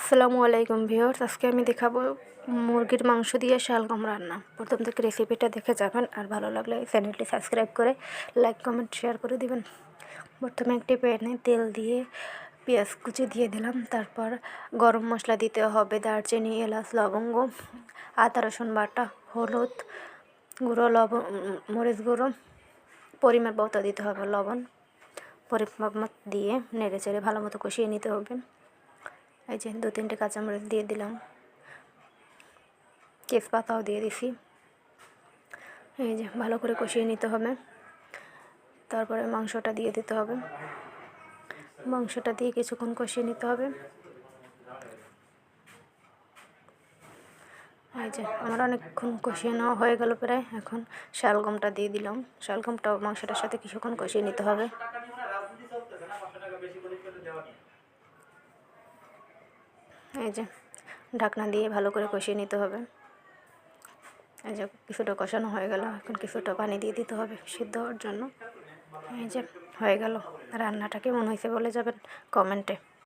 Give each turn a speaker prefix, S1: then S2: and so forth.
S1: আসসালামু আলাইকুম ভিউয়ার্স, আজকে আমি দেখাবো মুরগির মাংস দিয়ে শালগম রান্না। প্রথম থেকে রেসিপিটা দেখে যাবেন, আর ভালো লাগলে চ্যানেলটি সাবস্ক্রাইব করে লাইক কমেন্ট শেয়ার করে দিবেন। প্রথমে একটি প্যানে তেল দিয়ে পেঁয়াজ কুচি দিয়ে দিলাম, তারপর গরম মশলা দিতে হবে, দারচিনি, এলাচ, লবঙ্গ, আদা রসুন বাটা, হলুদ গুঁড়ো, লবণ, মরিচ গুঁড়ো, পরিমাণ মতো দিতে হবে, লবণ পরিমাণ মতো দিয়ে নেড়ে চেড়ে ভালো মতো কষিয়ে নিতে হবে। এই যে 2-3টে কাঁচামরিচ দিয়ে দিলাম, তেজপাতাও দিয়ে দিছি। এই যে ভালো করে কষিয়ে নিতে হবে। তারপরে মাংসটা দিয়ে দিতে হবে, মাংসটা দিয়ে কিছুক্ষণ কষিয়ে নিতে হবে। এই যে আমার অনেকক্ষণ কষিয়ে নেওয়া হয়ে গেল প্রায়। এখন শালগমটা দিয়ে দিলাম, শালগমটাও মাংসটার সাথে কিছুক্ষণ কষিয়ে নিতে হবে। এই যে ঢাকনা দিয়ে ভালো করে কষিয়ে নিতে হবে। এই যে কিছুটা কষানো হয়ে গেল, এখন কিছুটা পানি দিয়ে দিতে হবে সিদ্ধ হওয়ার জন্য। এই যে হয়ে গেল রান্নাটা। কেমন হয়েছে বলে যাবেন কমেন্টে।